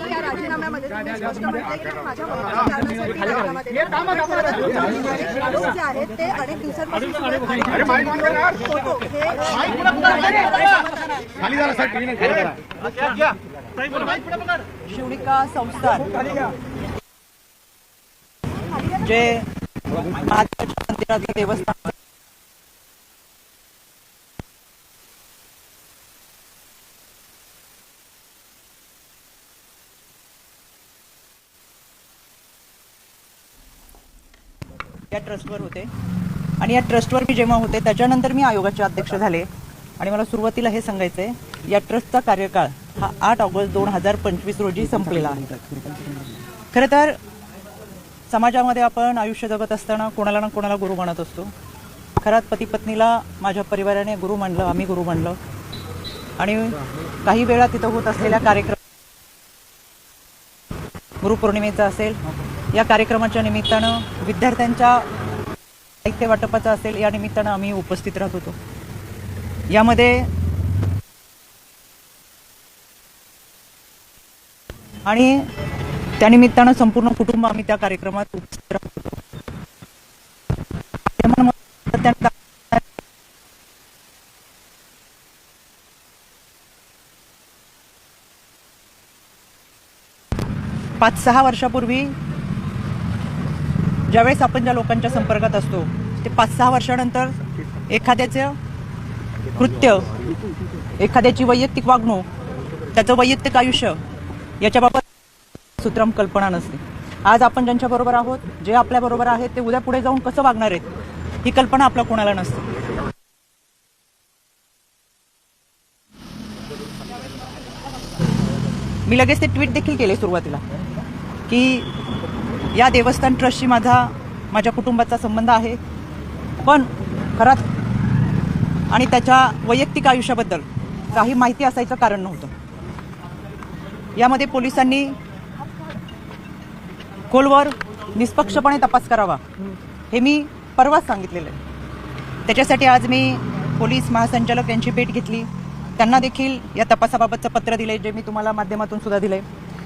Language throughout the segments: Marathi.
या राजीनाम्यामध्ये जे आहेत ते अनेक दिवसांपासून शिवणिका संस्थान जे महादेवाच्या मंदिरातलं देवस्थान या ट्रस्टवर होते आणि या ट्रस्टवर मी जेव्हा होते त्याच्यानंतर मी आयोगाचे अध्यक्ष झाले आणि मला सुरुवातीला हे सांगायचं आहे या ट्रस्टचा कार्यकाळ हा 8 ऑगस्ट 2025 रोजी संपलेला आहे। खरं तर समाजामध्ये आपण आयुष्य जगत असताना कोणाला ना कोणाला गुरु मानत असतो। खरात पती पत्नीला माझ्या परिवाराने गुरु मानलं, आम्ही गुरु मानलं आणि काही वेळा तिथं होत असलेल्या कार्यक्रम गुरुपौर्णिमेचा असेल, या कार्यक्रमाच्या निमित्तानं विद्यार्थ्यांच्या साहित्य वाटपाचा असेल, या निमित्तानं आम्ही उपस्थित राहत होतो। यामध्ये आणि त्यानिमित्तानं संपूर्ण कुटुंब आम्ही त्या कार्यक्रमात उपस्थित राहत होतो। 5-6 वर्षापूर्वी ज्यावेळेस आपण ज्या लोकांच्या संपर्कात असतो ते 5-6 वर्षानंतर एखाद्याचं कृत्य, एखाद्याची वैयक्तिक वागणूक, त्याचं वैयक्तिक आयुष्य याच्याबाबत सूत्रम कल्पना नसते। आज आपण ज्यांच्या बरोबर आहोत, जे आपल्या बरोबर आहेत, ते उद्या पुढे जाऊन कसं वागणार आहेत ही कल्पना आपल्या कोणाला नसते। मी लगेच ते ट्विट देखील केले सुरुवातीला की या देवस्थान ट्रस्टशी माझ्या कुटुंबाचा संबंध आहे, पण खरात आणि त्याच्या वैयक्तिक आयुष्याबद्दल काही माहिती असायचं कारण नव्हतं। यामध्ये पोलिसांनी खोलवर निष्पक्षपणे तपास करावा हे मी परवाच सांगितलेलं आहे। त्याच्यासाठी आज मी पोलीस महासंचालक यांची भेट घेतली, त्यांना देखील या तपासाबाबतचं पत्र दिले जे मी तुम्हाला माध्यमातून सुद्धा दिले।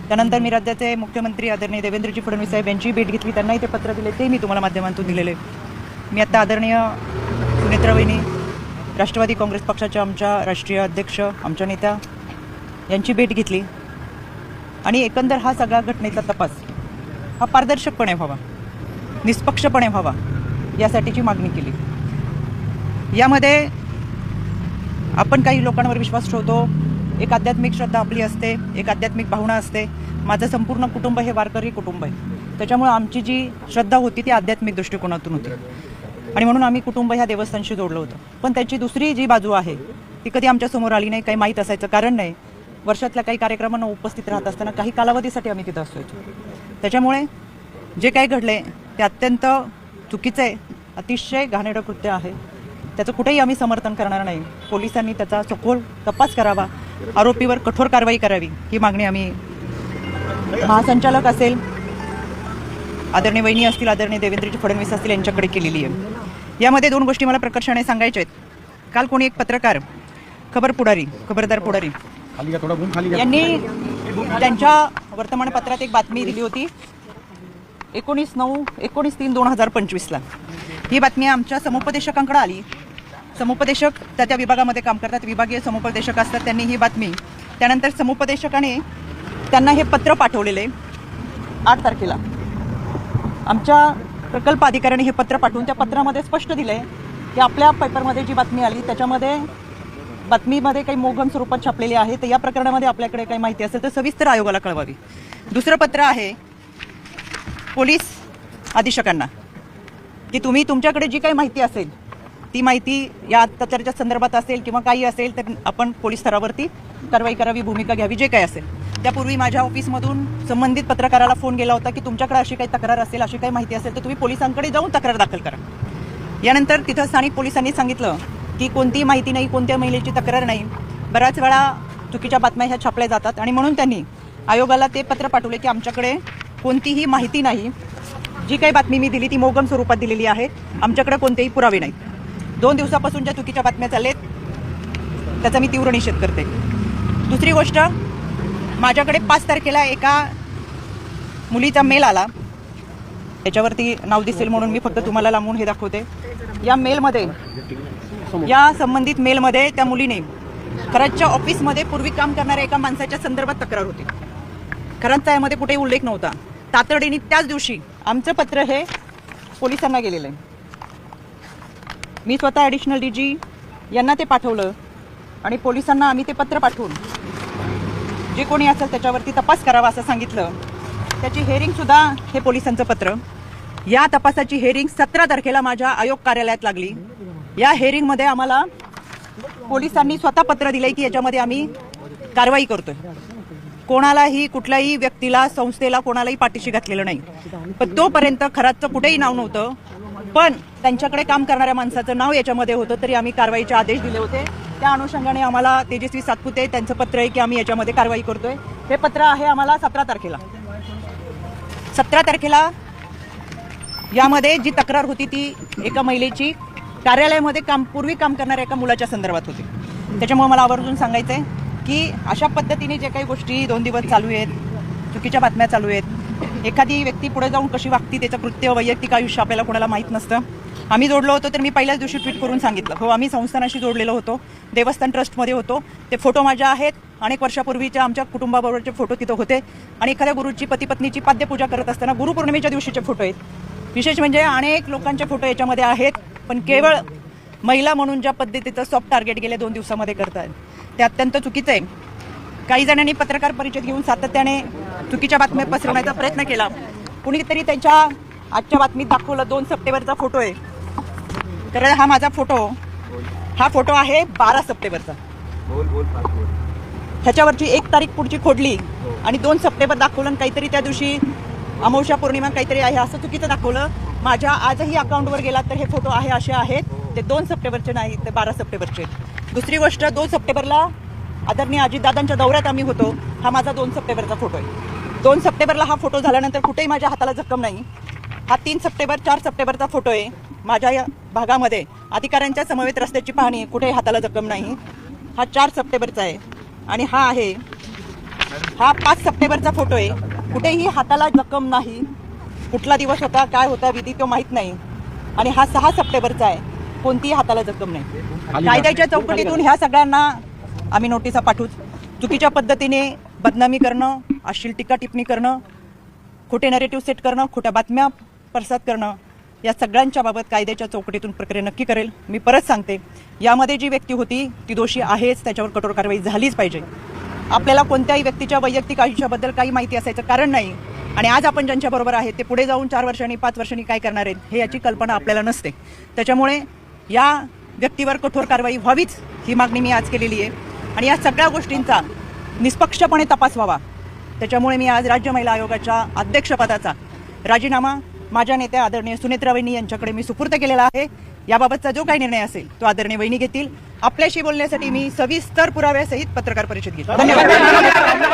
त्यानंतर मी राज्याचे मुख्यमंत्री आदरणीय देवेंद्रजी फडणवीस साहेब यांची भेट घेतली, त्यांनाही ते पत्र दिले, ते मी तुम्हाला माध्यमातून दिलेले। मी आता आदरणीय सुनेत्रा वहिनी, राष्ट्रवादी काँग्रेस पक्षाच्या आमच्या राष्ट्रीय अध्यक्ष, आमच्या नेत्या यांची भेट घेतली आणि एकंदर हा सगळा घटनेचा तपास हा पारदर्शकपणे व्हावा, निष्पक्षपणे व्हावा यासाठीची मागणी केली। यामध्ये आपण काही लोकांवर विश्वास ठेवतो, एक आध्यात्मिक श्रद्धा आपली असते, एक आध्यात्मिक भावना असते। माझं संपूर्ण कुटुंब हे वारकरी कुटुंब आहे, त्याच्यामुळे आमची जी श्रद्धा होती ती आध्यात्मिक दृष्टिकोनातून होती आणि म्हणून आम्ही कुटुंब ह्या देवस्थानशी जोडलं होतं। पण त्याची दुसरी जी बाजू आहे ती कधी आमच्या समोर आली नाही, काही माहीत असायचं कारण नाही। वर्षातल्या काही कार्यक्रमांना उपस्थित राहत असताना काही कालावधीसाठी आम्ही तिथं असायचो, त्याच्यामुळे जे काही घडले ते अत्यंत चुकीचं आहे, अतिशय घाणेरडं कृत्य आहे, त्याचं कुठेही आम्ही समर्थन करणार नाही। पोलिसांनी त्याचा सखोल तपास करावा, आरोपीवर कठोर कारवाई करावी ही मागणी आम्ही महासंचालक असेल, आदरणीय वहिनी असतील, आदरणीय देवेंद्रजी फडणवीस असतील यांच्याकडे केलेली आहे। यामध्ये 2 गोष्टी मला प्रकर्षाने सांगायच्या आहेत। काल कोणी एक पत्रकार खबरदार पुढारी यांनी त्यांच्या वर्तमानपत्रात एक बातमी दिली होती 19/3/2025 ही बातमी आमच्या समुपदेशकांकडे आली। समुपदेशक त्या विभागामध्ये काम करतात, विभागीय समुपदेशक असतात, त्यांनी ही बातमी, त्यानंतर समुपदेशकाने त्यांना हे पत्र पाठवलेले 8 तारखेला आमच्या प्रकल्प अधिकाऱ्याने हे पत्र पाठवून त्या पत्रामध्ये स्पष्ट दिले की आपल्या पेपरमध्ये जी बातमी आली त्याच्यामध्ये बातमीमध्ये काही मोघम स्वरूपात छापलेली आहे, तर या प्रकरणामध्ये आपल्याकडे काही माहिती असेल तर सविस्तर आयोगाला कळवावी। दुसरं पत्र आहे पोलीस अधीक्षकांना की तुम्ही तुमच्याकडे जी काही माहिती असेल ती माहिती या अत्याचाराच्या संदर्भात असेल किंवा काही असेल तर आपण पोलीस स्तरावरती कारवाई करावी, भूमिका घ्यावी, जे काही असेल। त्यापूर्वी माझ्या ऑफिसमधून संबंधित पत्रकाराला फोन गेला होता की तुमच्याकडे अशी काही तक्रार असेल, अशी काही माहिती असेल तर तुम्ही पोलिसांकडे जाऊन तक्रार दाखल करा। यानंतर तिथं स्थानिक पोलिसांनी सांगितलं की कोणतीही माहिती नाही, कोणत्या महिलेची तक्रार नाही, बऱ्याच वेळा चुकीच्या बातम्या ह्या छापल्या जातात आणि म्हणून त्यांनी आयोगाला ते पत्र पाठवले की आमच्याकडे कोणतीही माहिती नाही, जी काही बातमी मी दिली ती मोगम स्वरूपात दिलेली आहे, आमच्याकडे कोणतेही पुरावे नाहीत। 2 दिवसापासून ज्या चुकीच्या बातम्या चाललेत त्याचा मी तीव्र निषेध करते. दुसरी गोष्ट, माझ्याकडे 5 तारखेला एका मुलीचा मेल आला. त्याच्यावरती नाव दिसेल म्हणून मी फक्त तुम्हाला लांबून हे दाखवते. या संबंधित मेलमध्ये त्या मुलीने खरंचच्या ऑफिसमध्ये पूर्वी काम करणाऱ्या एका माणसाच्या संदर्भात तक्रार होती. खरंचचा यामध्ये कुठेही उल्लेख नव्हता. तातडीने त्याच दिवशी आमचं पत्र हे पोलिसांना गेलेलं आहे. मी स्वतः ॲडिशनल DG यांना ते पाठवलं आणि पोलिसांना आम्ही ते पत्र पाठवून जे कोणी असेल त्याच्यावरती तपास करावा असं सांगितलं. त्याची हेअरिंगसुद्धा हे पोलिसांचं पत्र. या तपासाची हेअरिंग 17 तारखेला माझ्या आयोग कार्यालयात लागली. या हेअरिंगमध्ये आम्हाला पोलिसांनी स्वतः पत्र दिलंय की याच्यामध्ये आम्ही कारवाई करतोय. कोणालाही, कुठल्याही व्यक्तीला, संस्थेला, कोणालाही पाठीशी घातलेलं नाही. पण तोपर्यंत खराचं कुठेही नाव नव्हतं. पण त्यांच्याकडे काम करणाऱ्या माणसाचं नाव याच्यामध्ये होतं, तरी आम्ही कारवाईचे आदेश दिले होते. त्या अनुषंगाने आम्हाला तेजस्वी सातपुते त्यांचं पत्र आहे की आम्ही याच्यामध्ये कारवाई करतोय. हे पत्र आहे आम्हाला 17 तारखेला. यामध्ये जी तक्रार होती ती एका महिलेची कार्यालयामध्ये पूर्वी काम करणाऱ्या एका मुलाच्या संदर्भात होती. त्याच्यामुळे मला आवर्जून सांगायचं आहे की अशा पद्धतीने जे काही गोष्टी 2 दिवस चालू आहेत, चुकीच्या बातम्या चालू आहेत, एखादी व्यक्ती पुढे जाऊन कशी वागती, त्याचं कृत्य, वैयक्तिक आयुष्य आपल्याला कोणाला माहीत नसतं. आम्ही जोडलो होतो तर मी पहिल्याच दिवशी ट्विट करून सांगितलं, हो आम्ही संस्थानाशी जोडलेलो होतो, देवस्थान ट्रस्टमध्ये होतो. ते फोटो माझ्या आहेत. अनेक वर्षापूर्वीच्या आमच्या कुटुंबाबरोबरचे फोटो तिथं होते आणि एखाद्या गुरुची, पती पत्नीची पाद्यपूजा करत असताना गुरुपौर्णिमेच्या दिवशीचे फोटो आहेत. विशेष म्हणजे अनेक लोकांचे फोटो याच्यामध्ये आहेत. पण केवळ महिला म्हणून ज्या पद्धतीचं सॉफ्ट टार्गेट गेल्या 2 दिवसामध्ये करतात ते अत्यंत चुकीचं आहे. काही जणांनी पत्रकार परिषद घेऊन सातत्याने चुकीच्या बातम्या पसरवण्याचा प्रयत्न केला. कुणीतरी त्यांच्या आजच्या बातमीत दाखवलं 2 सप्टेंबरचा फोटो आहे. तर हा माझा फोटो, हा फोटो आहे 12 सप्टेंबरचा. ह्याच्यावरची 1 तारीख पुढची खोडली आणि 2 सप्टेंबर दाखवलं आणि काहीतरी त्या दिवशी अमावस्या पौर्णिमा काहीतरी आहे असं चुकीचं दाखवलं. माझ्या आजही अकाउंटवर गेला तर हे फोटो आहे असे आहेत. ते 2 सप्टेंबरचे नाही, ते 12 सप्टेंबरचे. दुसरी गोष्ट, 2 सप्टेंबरला आदरणीय अजितदादांच्या दौऱ्यात आम्ही होतो. हा माझा 2 सप्टेंबरचा फोटो आहे. 2 सप्टेंबरला हा फोटो झाल्यानंतर कुठेही माझ्या हाताला जखम नाही. हा 3 सप्टेंबर 4 सप्टेंबरचा फोटो आहे. माझ्या या भागामध्ये अधिकाऱ्यांच्या समवेत रस्त्याची पाहणी, कुठेही हाताला जखम नाही. हा 4 सप्टेंबरचा आहे. आणि हा 5 सप्टेंबरचा फोटो आहे. कुठेही हाताला जखम नाही. कुठला दिवस होता, काय होता विधी तो माहीत नाही. आणि हा 6 सप्टेंबरचा आहे. कोणतीही हाताला जखम नाही. कायद्याच्या चौकटीतून ह्या सगळ्यांना आम्ही नोटिसा पाठवूच. चुकीच्या पद्धतीने बदनामी करणं, अश्लील टीका टिप्पणी करणं, खोटे नॅरेटिव्ह सेट करणं, खोट्या बातम्या प्रसार करणं, या सगळ्यांच्या बाबत कायद्याच्या चौकटीतून प्रक्रिया नक्की करेल. मी परत सांगते, यामध्ये जी व्यक्ती होती ती दोषी आहेच. त्याच्यावर कठोर कारवाई झालीच पाहिजे. आपल्याला कोणत्याही व्यक्तीच्या वैयक्तिक आयुष्याबद्दल काही माहिती असायचं कारण नाही. आणि आज आपण ज्यांच्याबरोबर आहे ते पुढे जाऊन 4 वर्षांनी, 5 वर्षांनी काय करणार आहेत हे याची कल्पना आपल्याला नसते. त्याच्यामुळे या व्यक्तीवर कठोर कारवाई व्हावीच ही मागणी मी आज केलेली आहे. आणि या सगळ्या गोष्टींचा निष्पक्षपणे तपास व्हावा. त्याच्यामुळे मी आज राज्य महिला आयोगाच्या अध्यक्षपदाचा राजीनामा माझ्या नेत्या आदरणीय सुनेत्रा वहिनी यांच्याकडे मी सुपूर्द केलेला आहे. याबाबतचा जो काही निर्णय असेल तो आदरणीय वहिनी घेतील. आपल्याशी बोलण्यासाठी मी सविस्तर पुराव्यासहित पत्रकार परिषद घेतो. धन्यवाद.